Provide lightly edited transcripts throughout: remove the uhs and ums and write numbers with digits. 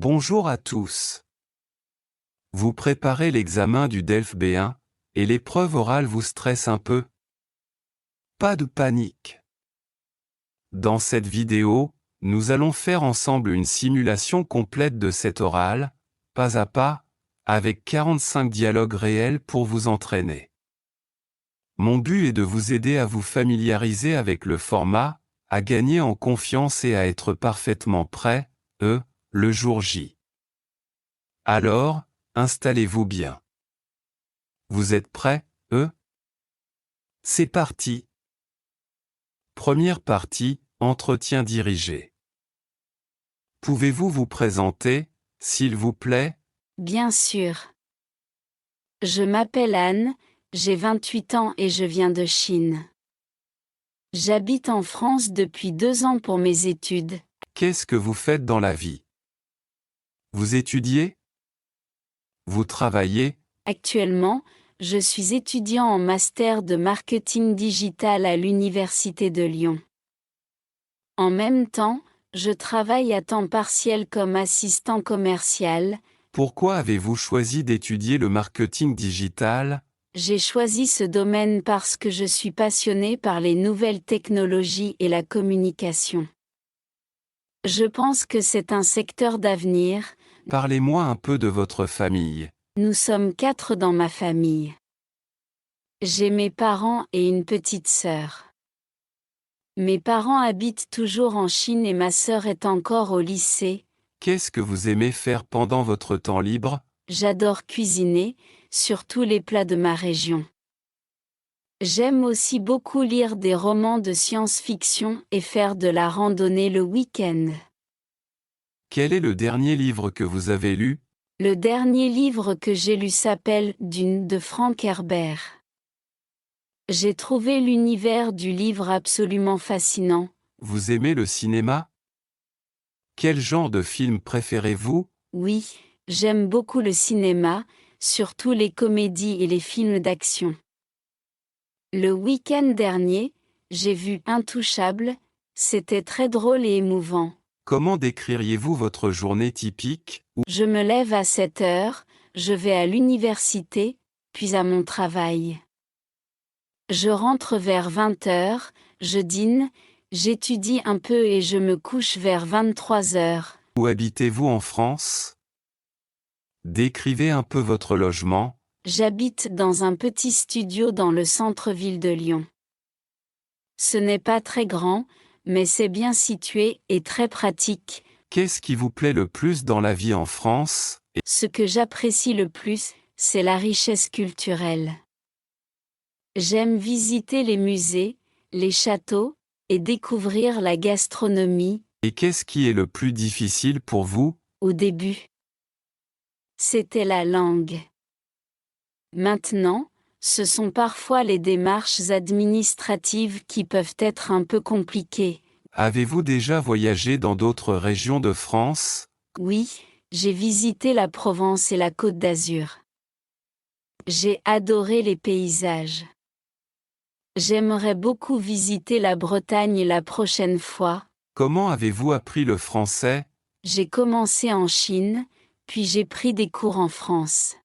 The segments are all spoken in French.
Bonjour à tous. Vous préparez l'examen du DELF B1, et l'épreuve orale vous stresse un peu? Pas de panique. Dans cette vidéo, nous allons faire ensemble une simulation complète de cet oral, pas à pas, avec 45 dialogues réels pour vous entraîner. Mon but est de vous aider à vous familiariser avec le format, à gagner en confiance et à être parfaitement prêt, le jour J. Alors, installez-vous bien. Vous êtes prêts, C'est parti. Première partie, entretien dirigé. Pouvez-vous vous présenter, s'il vous plaît? Bien sûr. Je m'appelle Anne, j'ai 28 ans et je viens de Chine. J'habite en France depuis 2 ans pour mes études. Qu'est-ce que vous faites dans la vie? Vous étudiez? Vous travaillez? Actuellement, je suis étudiant en master de marketing digital à l'Université de Lyon. En même temps, je travaille à temps partiel comme assistant commercial. Pourquoi avez-vous choisi d'étudier le marketing digital? J'ai choisi ce domaine parce que je suis passionné par les nouvelles technologies et la communication. Je pense que c'est un secteur d'avenir. Parlez-moi un peu de votre famille. Nous sommes 4 dans ma famille. J'ai mes parents et une petite sœur. Mes parents habitent toujours en Chine et ma sœur est encore au lycée. Qu'est-ce que vous aimez faire pendant votre temps libre? J'adore cuisiner, surtout les plats de ma région. J'aime aussi beaucoup lire des romans de science-fiction et faire de la randonnée le week-end. Quel est le dernier livre que vous avez lu? Le dernier livre que j'ai lu s'appelle Dune de Frank Herbert. J'ai trouvé l'univers du livre absolument fascinant. Vous aimez le cinéma? Quel genre de film préférez-vous? Oui, j'aime beaucoup le cinéma, surtout les comédies et les films d'action. Le week-end dernier, j'ai vu Intouchable, c'était très drôle et émouvant. Comment décririez-vous votre journée typique? Je me lève à 7 heures, je vais à l'université, puis à mon travail. Je rentre vers 20 heures, je dîne, j'étudie un peu et je me couche vers 23 heures. Où habitez-vous en France? Décrivez un peu votre logement. J'habite dans un petit studio dans le centre-ville de Lyon. Ce n'est pas très grand, mais c'est bien situé et très pratique. Qu'est-ce qui vous plaît le plus dans la vie en France? Ce que j'apprécie le plus, c'est la richesse culturelle. J'aime visiter les musées, les châteaux, et découvrir la gastronomie. Et qu'est-ce qui est le plus difficile pour vous? Au début, c'était la langue. Maintenant, ce sont parfois les démarches administratives qui peuvent être un peu compliquées. Avez-vous déjà voyagé dans d'autres régions de France? Oui, j'ai visité la Provence et la Côte d'Azur. J'ai adoré les paysages. J'aimerais beaucoup visiter la Bretagne la prochaine fois. Comment avez-vous appris le français? J'ai commencé en Chine, puis j'ai pris des cours en France.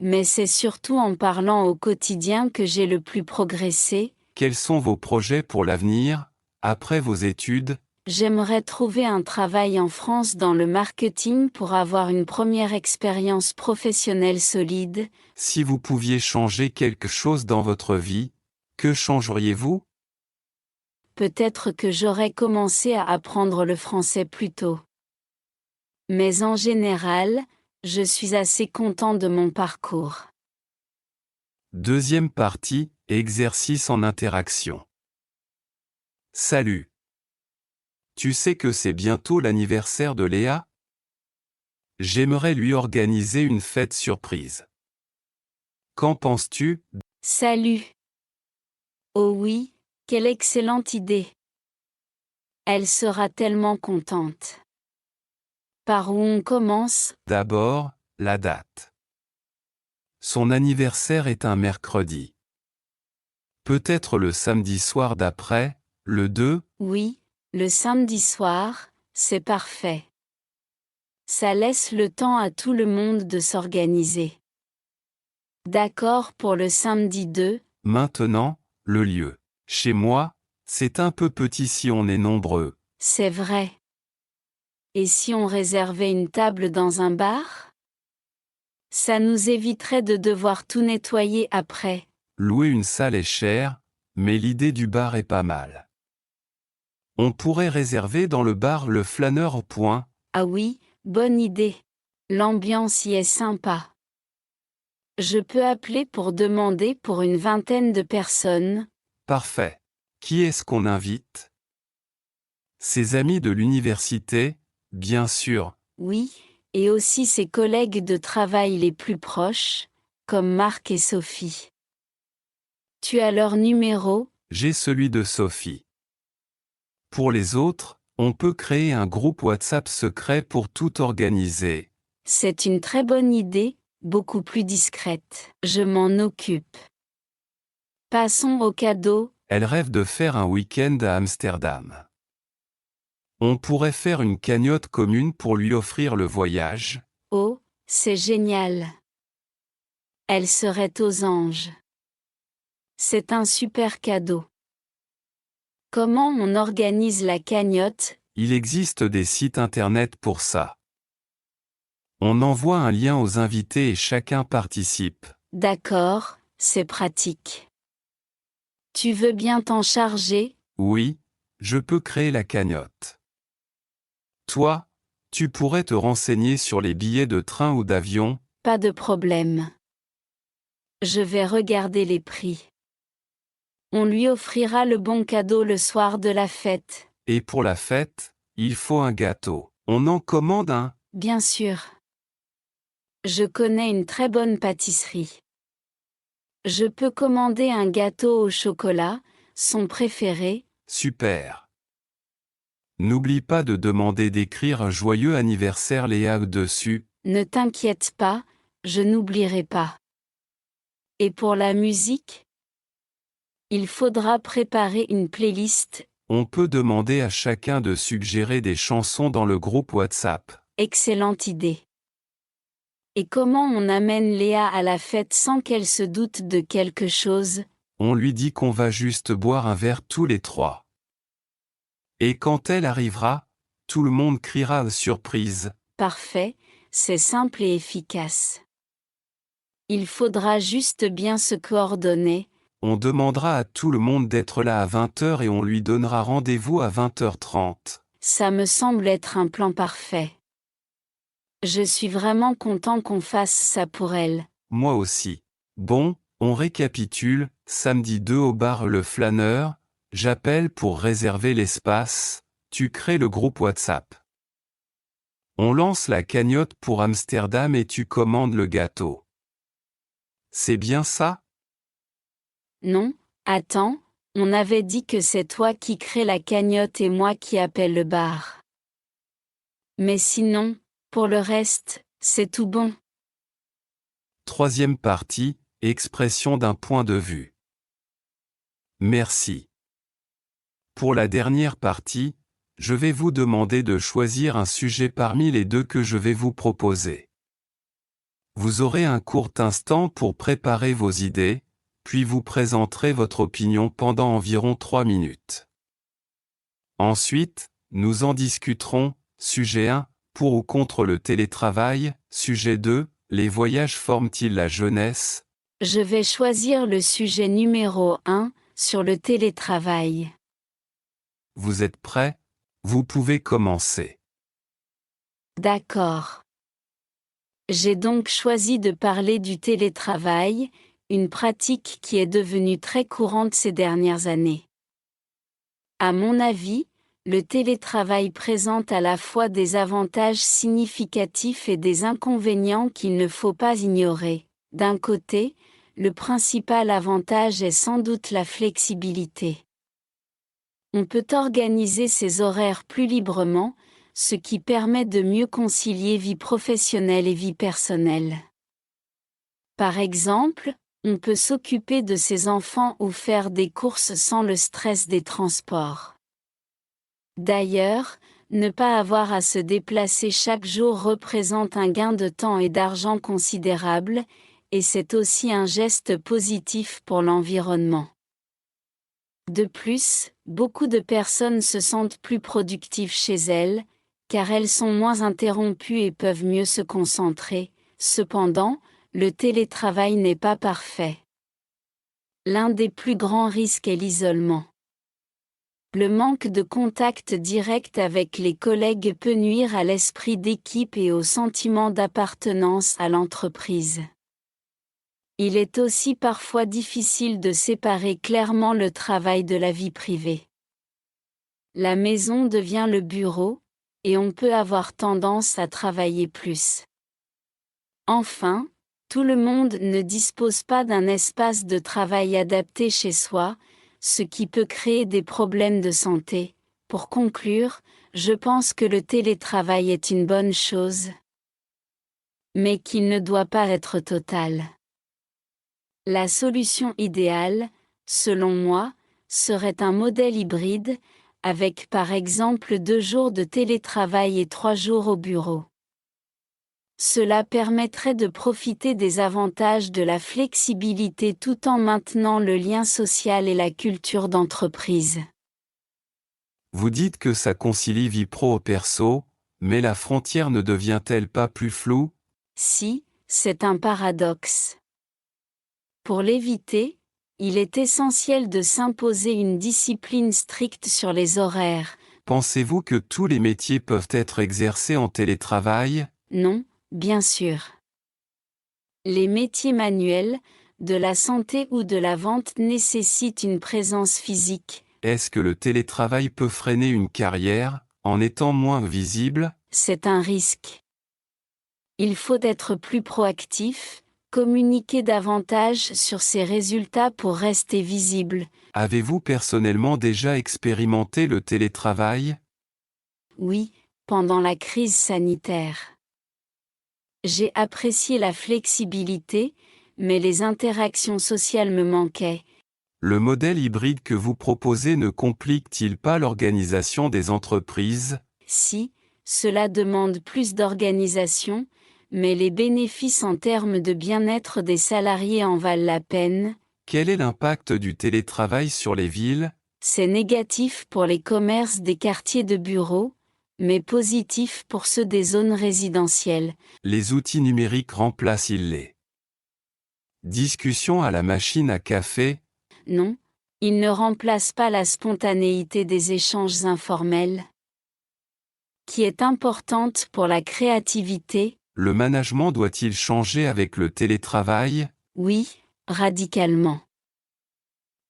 Mais c'est surtout en parlant au quotidien que j'ai le plus progressé. Quels sont vos projets pour l'avenir, après vos études? J'aimerais trouver un travail en France dans le marketing pour avoir une première expérience professionnelle solide. Si vous pouviez changer quelque chose dans votre vie, que changeriez-vous? Peut-être que j'aurais commencé à apprendre le français plus tôt. Mais en général, je suis assez content de mon parcours. Deuxième partie, exercice en interaction. Salut. Tu sais que c'est bientôt l'anniversaire de Léa? J'aimerais lui organiser une fête surprise. Qu'en penses-tu? Salut. Oh oui, quelle excellente idée. Elle sera tellement contente. Par où on commence? D'abord, la date. Son anniversaire est un mercredi. Peut-être le samedi soir d'après, le 2? Oui, le samedi soir, c'est parfait. Ça laisse le temps à tout le monde de s'organiser. D'accord pour le samedi 2. Maintenant, le lieu. Chez moi, c'est un peu petit si on est nombreux. C'est vrai. Et si on réservait une table dans un bar? Ça nous éviterait de devoir tout nettoyer après. Louer une salle est cher, mais l'idée du bar est pas mal. On pourrait réserver dans le bar Le Flâneur au Point. Ah oui, bonne idée. L'ambiance y est sympa. Je peux appeler pour demander pour une vingtaine de personnes. Parfait. Qui est-ce qu'on invite? Ses amis de l'université, bien sûr. Oui, et aussi ses collègues de travail les plus proches, comme Marc et Sophie. Tu as leur numéro? J'ai celui de Sophie. Pour les autres, on peut créer un groupe WhatsApp secret pour tout organiser. C'est une très bonne idée, beaucoup plus discrète. Je m'en occupe. Passons au cadeau. Elle rêve de faire un week-end à Amsterdam. On pourrait faire une cagnotte commune pour lui offrir le voyage. Oh, c'est génial. Elle serait aux anges. C'est un super cadeau. Comment on organise la cagnotte? Il existe des sites internet pour ça. On envoie un lien aux invités et chacun participe. D'accord, c'est pratique. Tu veux bien t'en charger? Oui, je peux créer la cagnotte. Toi, tu pourrais te renseigner sur les billets de train ou d'avion. Pas de problème. Je vais regarder les prix. On lui offrira le bon cadeau le soir de la fête. Et pour la fête, il faut un gâteau. On en commande un. Bien sûr. Je connais une très bonne pâtisserie. Je peux commander un gâteau au chocolat, son préféré. Super. N'oublie pas de demander d'écrire un joyeux anniversaire Léa dessus. Ne t'inquiète pas, je n'oublierai pas. Et pour la musique? Il faudra préparer une playlist. On peut demander à chacun de suggérer des chansons dans le groupe WhatsApp. Excellente idée. Et comment on amène Léa à la fête sans qu'elle se doute de quelque chose? On lui dit qu'on va juste boire un verre tous les trois. Et quand elle arrivera, tout le monde criera surprise. Parfait, c'est simple et efficace. Il faudra juste bien se coordonner. On demandera à tout le monde d'être là à 20h et on lui donnera rendez-vous à 20h30. Ça me semble être un plan parfait. Je suis vraiment content qu'on fasse ça pour elle. Moi aussi. Bon, on récapitule, samedi 2 au bar Le Flâneur, j'appelle pour réserver l'espace, tu crées le groupe WhatsApp. On lance la cagnotte pour Amsterdam et tu commandes le gâteau. C'est bien ça? Non, attends, on avait dit que c'est toi qui crée la cagnotte et moi qui appelle le bar. Mais sinon, pour le reste, c'est tout bon. Troisième partie, expression d'un point de vue. Merci. Pour la dernière partie, je vais vous demander de choisir un sujet parmi les deux que je vais vous proposer. Vous aurez un court instant pour préparer vos idées, puis vous présenterez votre opinion pendant environ 3 minutes. Ensuite, nous en discuterons. Sujet 1, pour ou contre le télétravail. Sujet 2, les voyages forment-ils la jeunesse? Je vais choisir le sujet numéro 1, sur le télétravail. Vous êtes prêts? Vous pouvez commencer. D'accord. J'ai donc choisi de parler du télétravail, une pratique qui est devenue très courante ces dernières années. À mon avis, le télétravail présente à la fois des avantages significatifs et des inconvénients qu'il ne faut pas ignorer. D'un côté, le principal avantage est sans doute la flexibilité. On peut organiser ses horaires plus librement, ce qui permet de mieux concilier vie professionnelle et vie personnelle. Par exemple, on peut s'occuper de ses enfants ou faire des courses sans le stress des transports. D'ailleurs, Ne pas avoir à se déplacer chaque jour représente un gain de temps et d'argent considérable, et c'est aussi un geste positif pour l'environnement. De plus, beaucoup de personnes se sentent plus productives chez elles, car elles sont moins interrompues et peuvent mieux se concentrer. Cependant, le télétravail n'est pas parfait. L'un des plus grands risques est l'isolement. Le manque de contact direct avec les collègues peut nuire à l'esprit d'équipe et au sentiment d'appartenance à l'entreprise. Il est aussi parfois difficile de séparer clairement le travail de la vie privée. La maison devient le bureau, et on peut avoir tendance à travailler plus. Enfin, tout le monde ne dispose pas d'un espace de travail adapté chez soi, ce qui peut créer des problèmes de santé. Pour conclure, je pense que le télétravail est une bonne chose, mais qu'il ne doit pas être total. La solution idéale, selon moi, serait un modèle hybride, avec par exemple 2 jours de télétravail et 3 jours au bureau. Cela permettrait de profiter des avantages de la flexibilité tout en maintenant le lien social et la culture d'entreprise. Vous dites que ça concilie vie pro au perso, mais la frontière ne devient-elle pas plus floue? Si, c'est un paradoxe. Pour l'éviter, il est essentiel de s'imposer une discipline stricte sur les horaires. Pensez-vous que tous les métiers peuvent être exercés en télétravail? Non, bien sûr. Les métiers manuels, de la santé ou de la vente nécessitent une présence physique. Est-ce que le télétravail peut freiner une carrière, en étant moins visible? C'est un risque. Il faut être plus proactif, communiquer davantage sur ses résultats pour rester visible. Avez-vous personnellement déjà expérimenté le télétravail? Oui, pendant la crise sanitaire. J'ai apprécié la flexibilité, mais les interactions sociales me manquaient. Le modèle hybride que vous proposez ne complique-t-il pas l'organisation des entreprises? Si, cela demande plus d'organisation, mais les bénéfices en termes de bien-être des salariés en valent la peine. Quel est l'impact du télétravail sur les villes? C'est négatif pour les commerces des quartiers de bureaux, mais positif pour ceux des zones résidentielles. Les outils numériques remplacent-ils les discussions à la machine à café? Non, ils ne remplacent pas la spontanéité des échanges informels, qui est importante pour la créativité. Le management doit-il changer avec le télétravail? Oui, radicalement.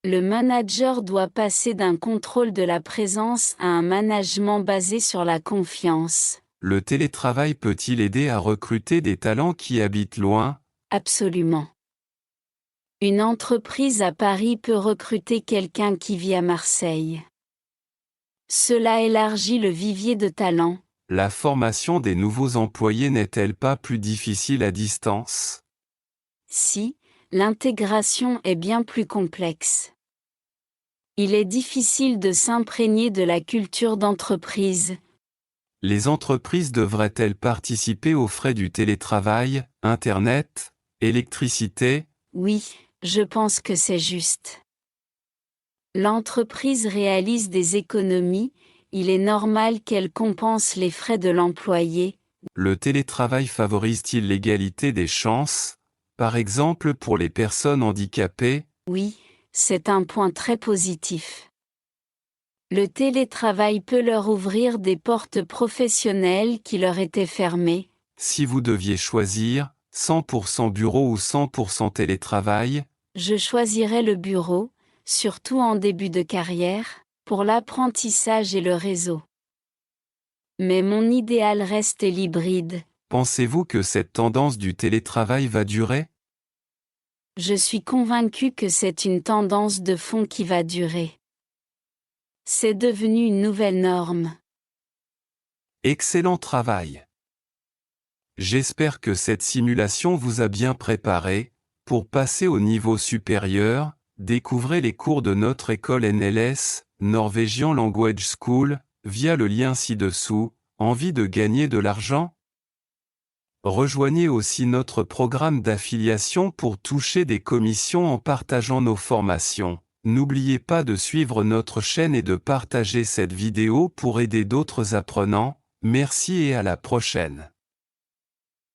Le manager doit passer d'un contrôle de la présence à un management basé sur la confiance. Le télétravail peut-il aider à recruter des talents qui habitent loin? Absolument. Une entreprise à Paris peut recruter quelqu'un qui vit à Marseille. Cela élargit le vivier de talents. La formation des nouveaux employés n'est-elle pas plus difficile à distance? Si, l'intégration est bien plus complexe. Il est difficile de s'imprégner de la culture d'entreprise. Les entreprises devraient-elles participer aux frais du télétravail, Internet, électricité? Oui, je pense que c'est juste. L'entreprise réalise des économies, il est normal qu'elle compense les frais de l'employé. Le télétravail favorise-t-il l'égalité des chances, par exemple pour les personnes handicapées? Oui, c'est un point très positif. Le télétravail peut leur ouvrir des portes professionnelles qui leur étaient fermées. Si vous deviez choisir, 100% bureau ou 100% télétravail? Je choisirais le bureau, surtout en début de carrière, pour l'apprentissage et le réseau. Mais mon idéal reste l'hybride. Pensez-vous que cette tendance du télétravail va durer? Je suis convaincu que c'est une tendance de fond qui va durer. C'est devenu une nouvelle norme. Excellent travail! J'espère que cette simulation vous a bien préparé. Pour passer au niveau supérieur, découvrez les cours de notre école NLS, Norwegian Language School, via le lien ci-dessous. Envie de gagner de l'argent? Rejoignez aussi notre programme d'affiliation pour toucher des commissions en partageant nos formations. N'oubliez pas de suivre notre chaîne et de partager cette vidéo pour aider d'autres apprenants. Merci et à la prochaine.